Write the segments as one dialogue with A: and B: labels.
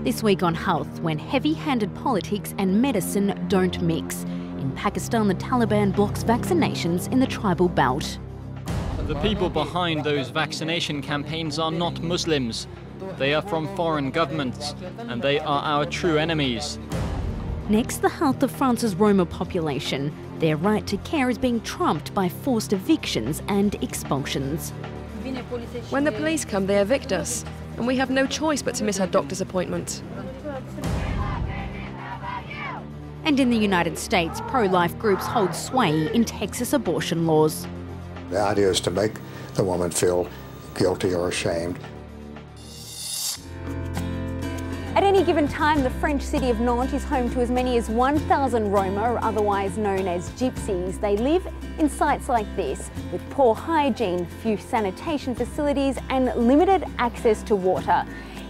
A: This week on Health, when heavy-handed politics and medicine don't mix. In Pakistan, the Taliban blocks vaccinations in the tribal belt.
B: The people behind those vaccination campaigns are not Muslims. They are from foreign governments, and they are our true enemies.
A: Next, the health of France's Roma population. Their right to care is being trumped by forced evictions and expulsions.
C: When the police come, they evict us, and we have no choice but to miss our doctor's appointment.
A: And in the United States, pro-life groups hold sway in Texas abortion laws.
D: The idea is to make the woman feel guilty or ashamed.
A: At any given time, the French city of Nantes is home to as many as 1,000 Roma, or otherwise known as gypsies. They live in sites like this, with poor hygiene, few sanitation facilities and limited access to water.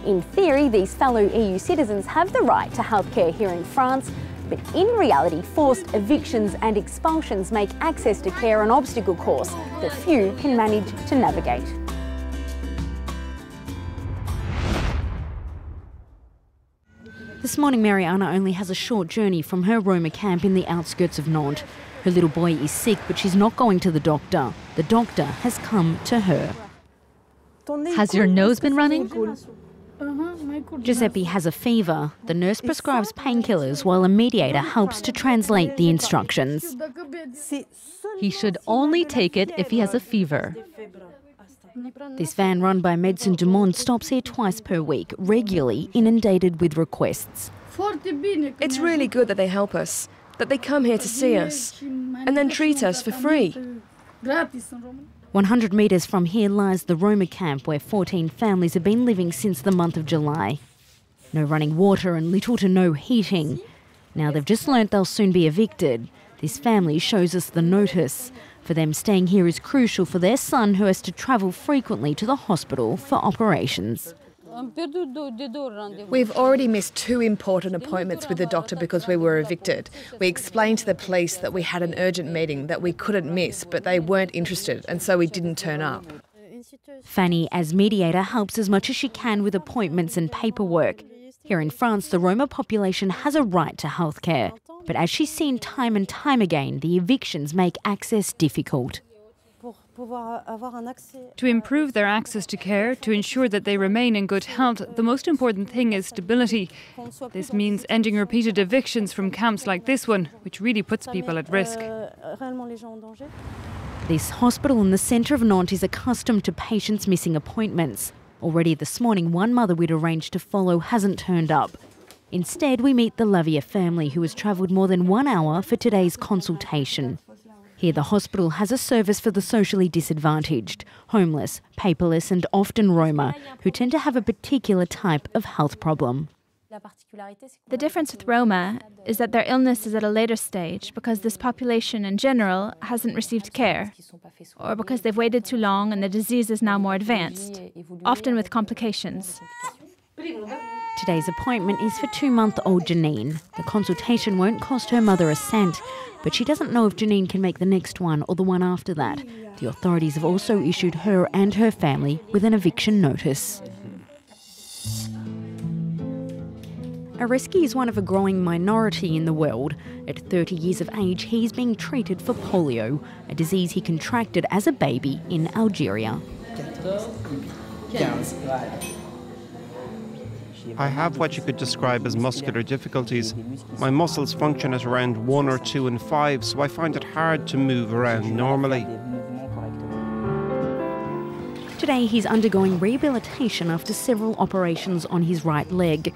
A: In theory, these fellow EU citizens have the right to healthcare here in France, but in reality, forced evictions and expulsions make access to care an obstacle course that few can manage to navigate. This morning, Mariana only has a short journey from her Roma camp in the outskirts of Nantes. Her little boy is sick, but she's not going to the doctor. The doctor has come to her.
E: Has your nose been running?
A: Giuseppe has a fever. The nurse prescribes painkillers while a mediator helps to translate the instructions.
E: He should only take it if he has a fever.
A: This van run by Médecins du Monde stops here twice per week, regularly inundated with requests.
C: It's really good that they help us, that they come here to see us, and then treat us for free.
A: 100 metres from here lies the Roma camp, where 14 families have been living since the month of July. No running water and little to no heating. Now they've just learnt they'll soon be evicted. This family shows us the notice. For them, staying here is crucial for their son, who has to travel frequently to the hospital for operations.
F: We've already missed 2 important appointments with the doctor because we were evicted. We explained to the police that we had an urgent meeting that we couldn't miss, but they weren't interested, and so we didn't turn up.
A: Fanny, as mediator, helps as much as she can with appointments and paperwork. Here in France, the Roma population has a right to healthcare. But as she's seen time and time again, the evictions make access difficult.
G: To improve their access to care, to ensure that they remain in good health, the most important thing is stability. This means ending repeated evictions from camps like this one, which really puts people at risk.
A: This hospital in the centre of Nantes is accustomed to patients missing appointments. Already this morning, one mother we'd arranged to follow hasn't turned up. Instead, we meet the Lavia family, who has travelled more than 1 hour for today's consultation. Here, the hospital has a service for the socially disadvantaged, homeless, paperless and often Roma, who tend to have a particular type of health problem.
H: The difference with Roma is that their illness is at a later stage because this population in general hasn't received care, or because they've waited too long and the disease is now more advanced, often with complications.
A: Today's appointment is for 2-month-old Janine. The consultation won't cost her mother a cent, but she doesn't know if Janine can make the next one or the one after that. The authorities have also issued her and her family with an eviction notice. Areski is one of a growing minority in the world. At 30 years of age, he's being treated for polio, a disease he contracted as a baby in Algeria.
I: I have what you could describe as muscular difficulties. My muscles function at around 1 or 2 in 5, so I find it hard to move around normally.
A: Today he's undergoing rehabilitation after several operations on his right leg.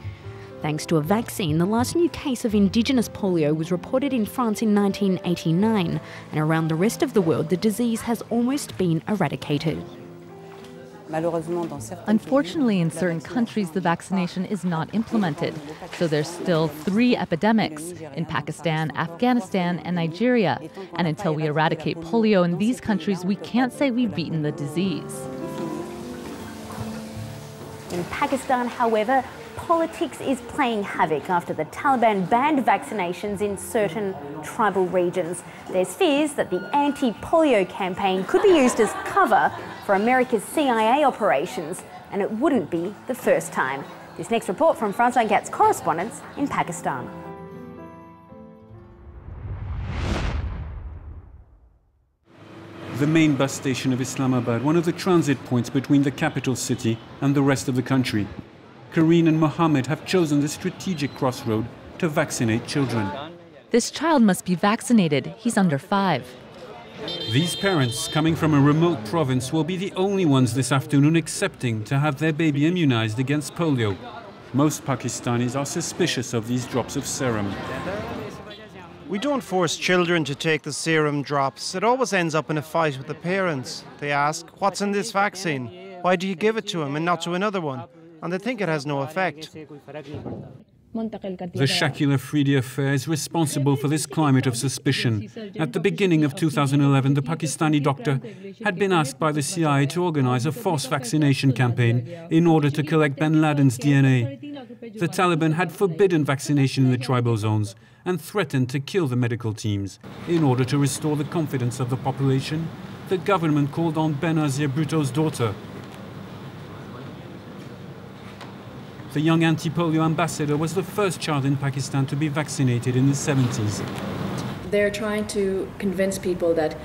A: Thanks to a vaccine, the last new case of indigenous polio was reported in France in 1989, and around the rest of the world the disease has almost been eradicated.
E: Unfortunately, in certain countries, the vaccination is not implemented. So there's still 3 epidemics in Pakistan, Afghanistan, and Nigeria. And until we eradicate polio in these countries, we can't say we've beaten the disease.
A: In Pakistan, however, politics is playing havoc after the Taliban banned vaccinations in certain tribal regions. There's fears that the anti-polio campaign could be used as cover for America's CIA operations, and it wouldn't be the first time. This next report from France 24's correspondents in Pakistan.
J: The main bus station of Islamabad, one of the transit points between the capital city and the rest of the country. Karine and Mohammed have chosen the strategic crossroad to vaccinate children.
E: This child must be vaccinated. He's under 5.
J: These parents, coming from a remote province, will be the only ones this afternoon accepting to have their baby immunized against polio. Most Pakistanis are suspicious of these drops of serum.
I: We don't force children to take the serum drops. It always ends up in a fight with the parents. They ask, what's in this vaccine? Why do you give it to him and not to another one? And they think it has no effect.
J: The Shakil Afridi affair is responsible for this climate of suspicion. At the beginning of 2011, the Pakistani doctor had been asked by the CIA to organize a false vaccination campaign in order to collect bin Laden's DNA. The Taliban had forbidden vaccination in the tribal zones and threatened to kill the medical teams. In order to restore the confidence of the population, the government called on Benazir Bhutto's daughter. The young anti-polio ambassador was the first child in Pakistan to be vaccinated in the 70s.
K: They're trying to convince people that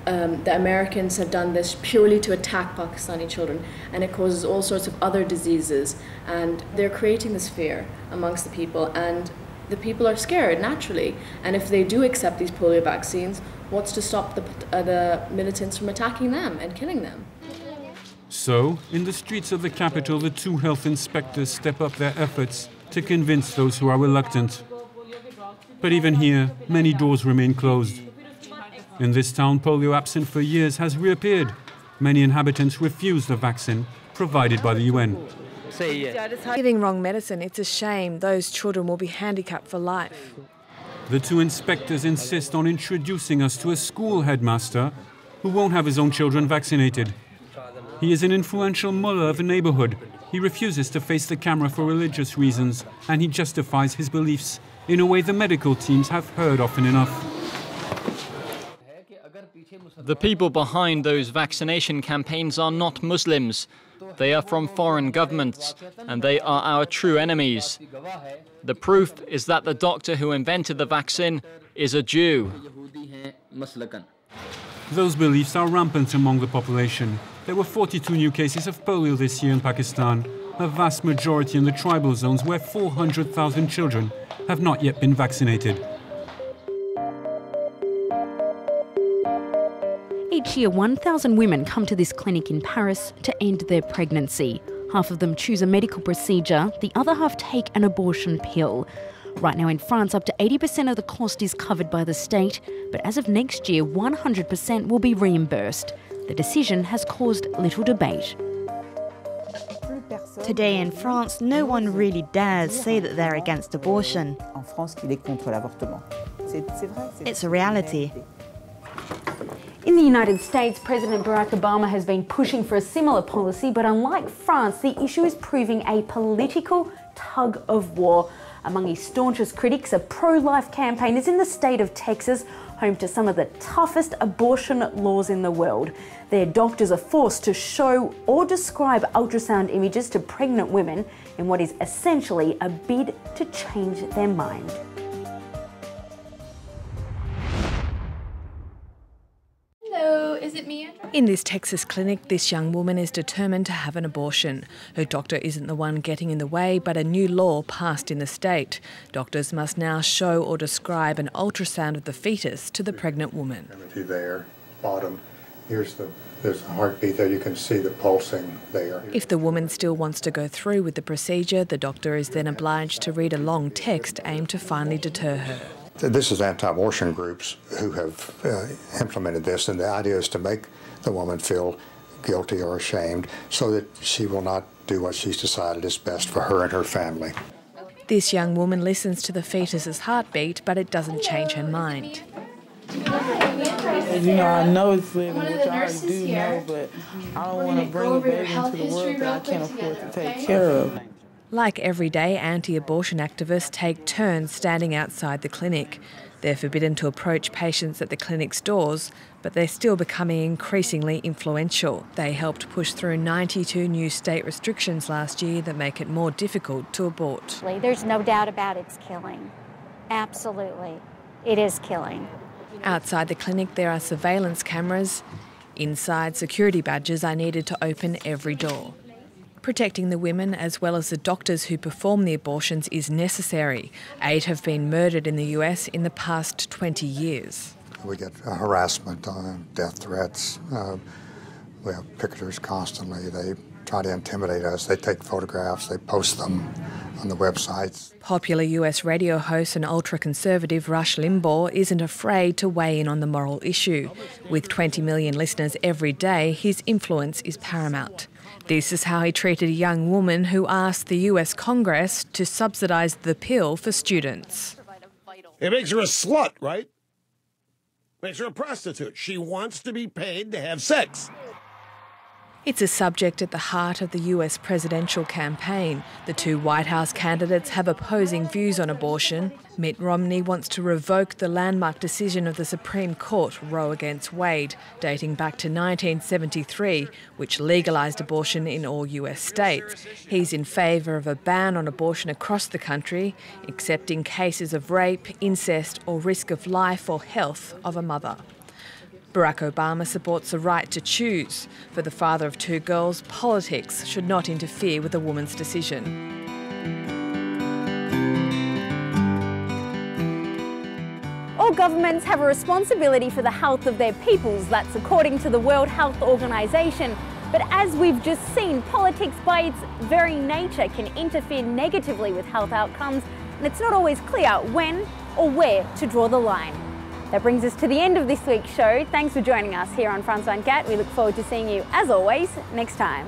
K: the Americans have done this purely to attack Pakistani children, and it causes all sorts of other diseases. And they're creating this fear amongst the people, and the people are scared naturally. And if they do accept these polio vaccines, what's to stop the militants from attacking them and killing them?
J: So, in the streets of the capital, the 2 health inspectors step up their efforts to convince those who are reluctant. But even here, many doors remain closed. In this town, polio, absent for years, has reappeared. Many inhabitants refuse the vaccine provided by the UN.
F: Giving wrong medicine, it's a shame. Those children will be handicapped for life.
J: The 2 inspectors insist on introducing us to a school headmaster who won't have his own children vaccinated. He is an influential mullah of a neighborhood. He refuses to face the camera for religious reasons, and he justifies his beliefs in a way the medical teams have heard often enough.
B: The people behind those vaccination campaigns are not Muslims. They are from foreign governments, and they are our true enemies. The proof is that the doctor who invented the vaccine is a Jew.
J: Those beliefs are rampant among the population. There were 42 new cases of polio this year in Pakistan, a vast majority in the tribal zones where 400,000 children have not yet been vaccinated.
A: Each year, 1,000 women come to this clinic in Paris to end their pregnancy. Half of them choose a medical procedure, the other half take an abortion pill. Right now in France, up to 80% of the cost is covered by the state, but as of next year, 100% will be reimbursed. The decision has caused little debate.
L: Today in France, no one really dares say that they're against abortion. It's a reality.
A: In the United States, President Barack Obama has been pushing for a similar policy, but unlike France, the issue is proving a political tug of war. Among his staunchest critics are pro-life campaigners in the state of Texas, home to some of the toughest abortion laws in the world. Their doctors are forced to show or describe ultrasound images to pregnant women in what is essentially a bid to change their mind.
M: Hello, is it me?
F: In this Texas clinic, this young woman is determined to have an abortion. Her doctor isn't the one getting in the way, but a new law passed in the state. Doctors must now show or describe an ultrasound of the fetus to the pregnant woman.
D: There, bottom, there's a heartbeat there, you can see the pulsing there.
F: If the woman still wants to go through with the procedure, the doctor is then obliged to read a long text aimed to finally deter her.
D: This is anti-abortion groups who have implemented this, and the idea is to make the woman feel guilty or ashamed so that she will not do what she's decided is best for her and her family.
F: This young woman listens to the fetus's heartbeat, but it doesn't change her mind.
N: You know, I know it's living, which I already do know, but I don't want to bring a baby into the world that I can't afford to take care of.
F: Like every day, anti-abortion activists take turns standing outside the clinic. They're forbidden to approach patients at the clinic's doors, but they're still becoming increasingly influential. They helped push through 92 new state restrictions last year that make it more difficult to abort.
O: There's no doubt about it's killing. Absolutely. It is killing.
F: Outside the clinic there are surveillance cameras. Inside, security badges are needed to open every door. Protecting the women as well as the doctors who perform the abortions is necessary. 8 have been murdered in the US in the past 20 years.
D: We get harassment, death threats. We have picketers constantly. They try to intimidate us. They take photographs, they post them on the websites.
F: Popular US radio host and ultra-conservative Rush Limbaugh isn't afraid to weigh in on the moral issue. With 20 million listeners every day, his influence is paramount. This is how he treated a young woman who asked the US Congress to subsidise the pill for students.
P: It makes her a slut, right? Makes her a prostitute. She wants to be paid to have sex.
F: It's a subject at the heart of the US presidential campaign. The 2 White House candidates have opposing views on abortion. Mitt Romney wants to revoke the landmark decision of the Supreme Court, Roe against Wade, dating back to 1973, which legalised abortion in all US states. He's in favour of a ban on abortion across the country, except in cases of rape, incest or risk of life or health of a mother. Barack Obama supports the right to choose. For the father of 2 girls, politics should not interfere with a woman's decision.
A: All governments have a responsibility for the health of their peoples. That's according to the World Health Organization. But as we've just seen, politics by its very nature can interfere negatively with health outcomes, and it's not always clear when or where to draw the line. That brings us to the end of this week's show. Thanks for joining us here on France 24. We look forward to seeing you, as always, next time.